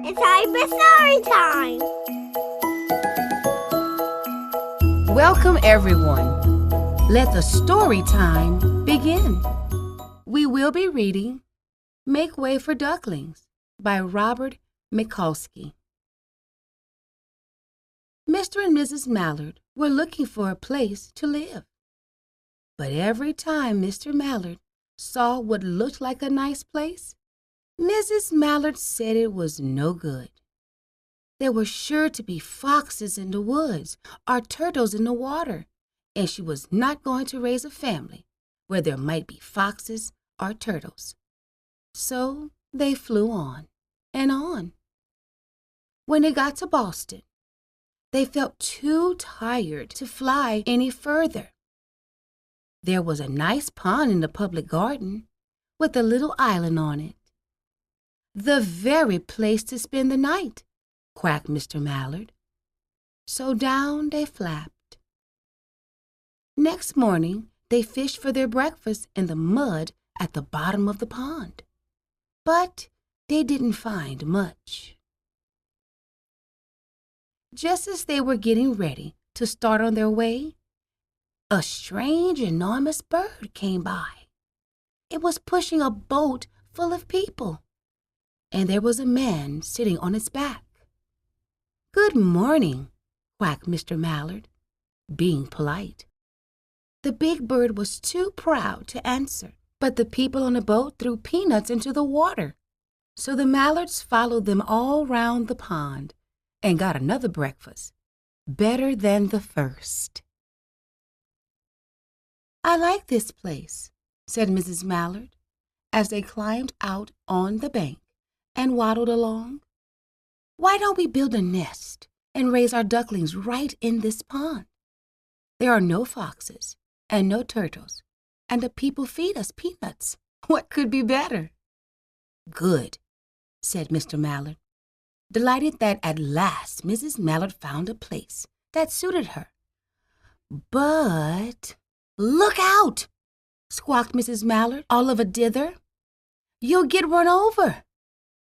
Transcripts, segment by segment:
It's time for story time! Welcome, everyone. Let the story time begin. We will be reading Make Way for Ducklings by Robert McCloskey. Mr. and Mrs. Mallard were looking for a place to live. But every time Mr. Mallard saw what looked like a nice place, Mrs. Mallard said it was no good. There were sure to be foxes in the woods or turtles in the water, and she was not going to raise a family where there might be foxes or turtles. So they flew on and on. When they got to Boston, they felt too tired to fly any further. There was a nice pond in the public garden with a little island on it. The very place to spend the night, quacked Mr. Mallard. So down they flapped. Next morning, they fished for their breakfast in the mud at the bottom of the pond. But they didn't find much. Just as they were getting ready to start on their way, a strange, enormous bird came by. It was pushing a boat full of people, and there was a man sitting on its back. "Good morning," quacked Mr. Mallard, being polite. The big bird was too proud to answer, but the people on the boat threw peanuts into the water, so the Mallards followed them all round the pond and got another breakfast, better than the first. "I like this place," said Mrs. Mallard, as they climbed out on the bank and waddled along. "Why don't we build a nest and raise our ducklings right in this pond? There are no foxes and no turtles, and the people feed us peanuts. What could be better?" "Good," said Mr. Mallard, delighted that at last Mrs. Mallard found a place that suited her. "But look out!" squawked Mrs. Mallard, all of a dither. "You'll get run over."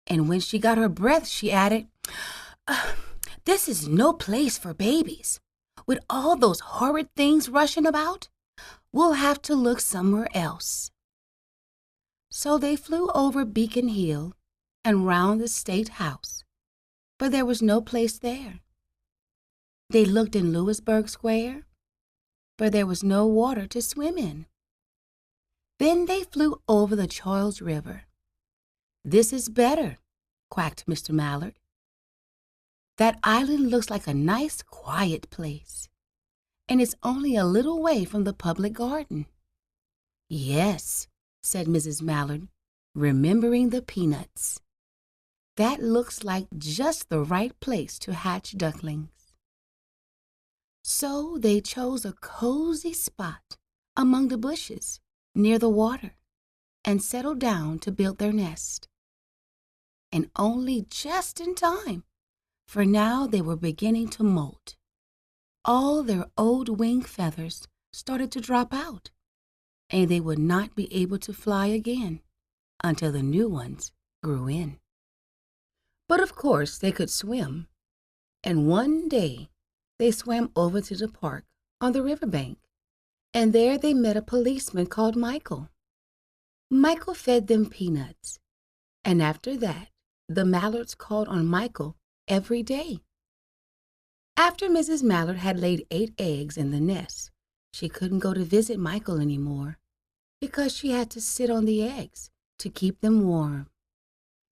And when she got her breath, she added, "This is no place for babies. With all those horrid things rushing about, we'll have to look somewhere else." So they flew over Beacon Hill and round the State House, but there was no place there. They looked in Louisburg Square, but there was no water to swim in. Then they flew over the Charles River. "This is better," quacked Mr. Mallard. "That island looks like a nice, quiet place, and it's only a little way from the public garden." "Yes," said Mrs. Mallard, remembering the peanuts. "That looks like just the right place to hatch ducklings." So they chose a cozy spot among the bushes near the water and settled down to build their nest. And only just in time, for now they were beginning to molt. All their old wing feathers started to drop out, and they would not be able to fly again until the new ones grew in. But of course they could swim, and one day they swam over to the park on the riverbank, and there they met a policeman called Michael. Michael fed them peanuts, and after that, the Mallards called on Michael every day. After Mrs. Mallard had laid 8 eggs in the nest, she couldn't go to visit Michael anymore because she had to sit on the eggs to keep them warm.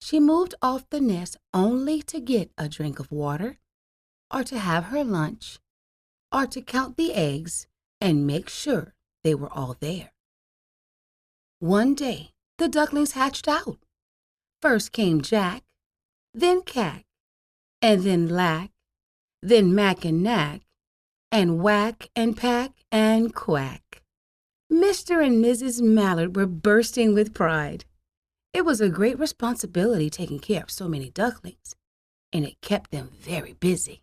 She moved off the nest only to get a drink of water, or to have her lunch, or to count the eggs and make sure they were all there. One day, the ducklings hatched out. First came Jack, then Cack, and then Lack, then Mack and Knack, and Whack and Pack and Quack. Mr. and Mrs. Mallard were bursting with pride. It was a great responsibility taking care of so many ducklings, and it kept them very busy.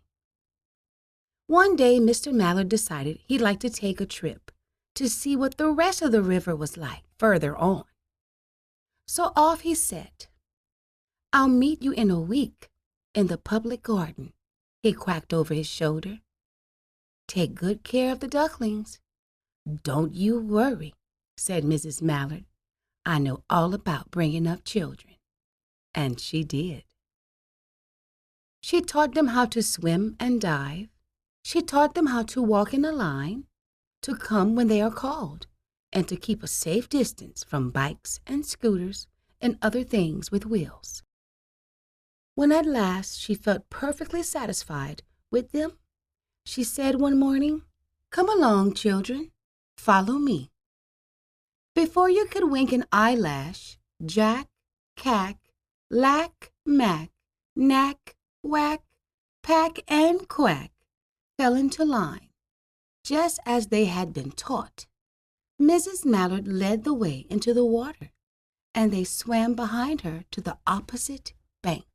One day, Mr. Mallard decided he'd like to take a trip to see what the rest of the river was like further on. So off he set. "I'll meet you in a week," in the public garden," he quacked over his shoulder. "Take good care of the ducklings." "Don't you worry," said Mrs. Mallard. "I know all about bringing up children." And she did. She taught them how to swim and dive. She taught them how to walk in a line, to come when they are called, and to keep a safe distance from bikes and scooters and other things with wheels. When at last she felt perfectly satisfied with them, she said one morning, "Come along, children, follow me." Before you could wink an eyelash, Jack, Cack, Lack, Mack, Knack, Whack, Pack, and Quack fell into line, just as they had been taught. Mrs. Mallard led the way into the water, and they swam behind her to the opposite bank.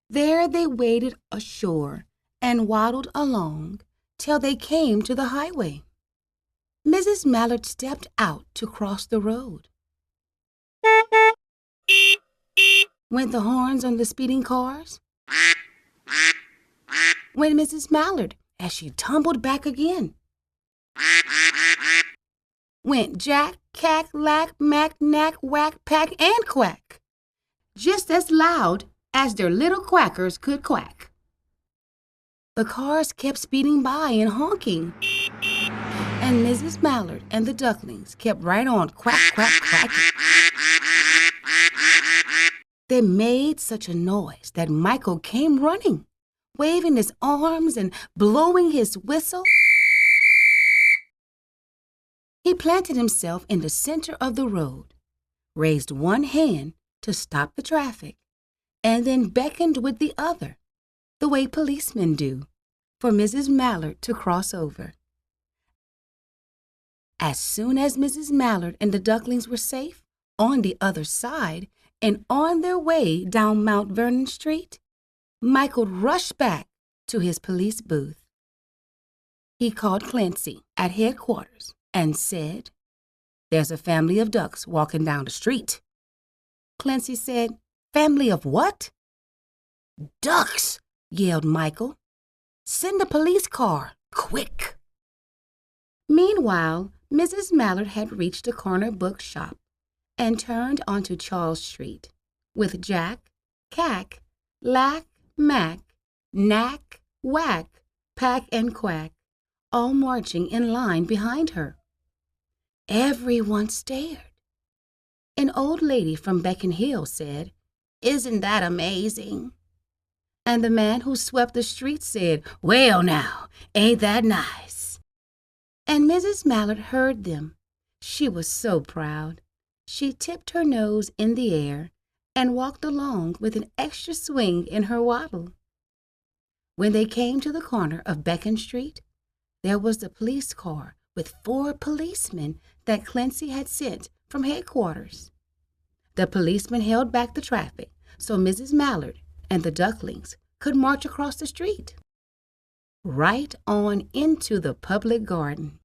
There they waded ashore and waddled along till they came to the highway. Mrs. Mallard stepped out to cross the road. Went the horns on the speeding cars. Went Mrs. Mallard as she tumbled back again. Went Jack, Cack, Lack, Mack, Knack, Whack, Pack, and Quack, just as loud as their little quackers could quack. The cars kept speeding by and honking, and Mrs. Mallard and the ducklings kept right on quack, quack, quacking. They made such a noise that Michael came running, waving his arms and blowing his whistle. He planted himself in the center of the road, raised one hand to stop the traffic, and then beckoned with the other, the way policemen do, for Mrs. Mallard to cross over. As soon as Mrs. Mallard and the ducklings were safe on the other side and on their way down Mount Vernon Street, Michael rushed back to his police booth. He called Clancy at headquarters and said, "There's a family of ducks walking down the street." Clancy said, "Family of what?" "Ducks," yelled Michael. "Send a police car, quick." Meanwhile, Mrs. Mallard had reached a corner bookshop and turned onto Charles Street, with Jack, Cack, Lack, Mack, Knack, Whack, Pack, and Quack all marching in line behind her. Everyone stared. An old lady from Beacon Hill said, "Isn't that amazing?" And the man who swept the street said, "Well now, ain't that nice?" And Mrs. Mallard heard them. She was so proud. She tipped her nose in the air and walked along with an extra swing in her waddle. When they came to the corner of Beacon Street, there was the police car with 4 policemen that Clancy had sent from headquarters. The policemen held back the traffic so Mrs. Mallard and the ducklings could march across the street, right on into the public garden.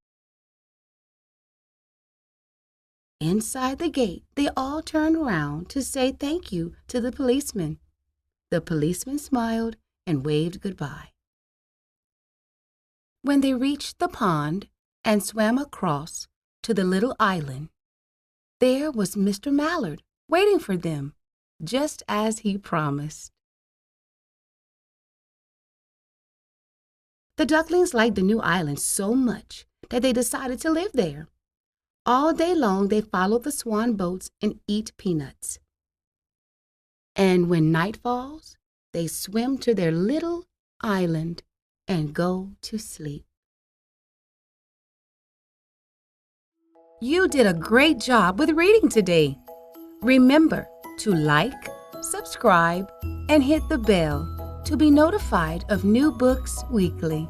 Inside the gate, they all turned around to say thank you to the policeman. The policeman smiled and waved goodbye. When they reached the pond and swam across to the little island, there was Mr. Mallard waiting for them, just as he promised. The ducklings liked the new island so much that they decided to live there. All day long they follow the swan boats and eat peanuts. And when night falls, they swim to their little island and go to sleep. You did a great job with reading today. Remember to like, subscribe, and hit the bell to be notified of new books weekly.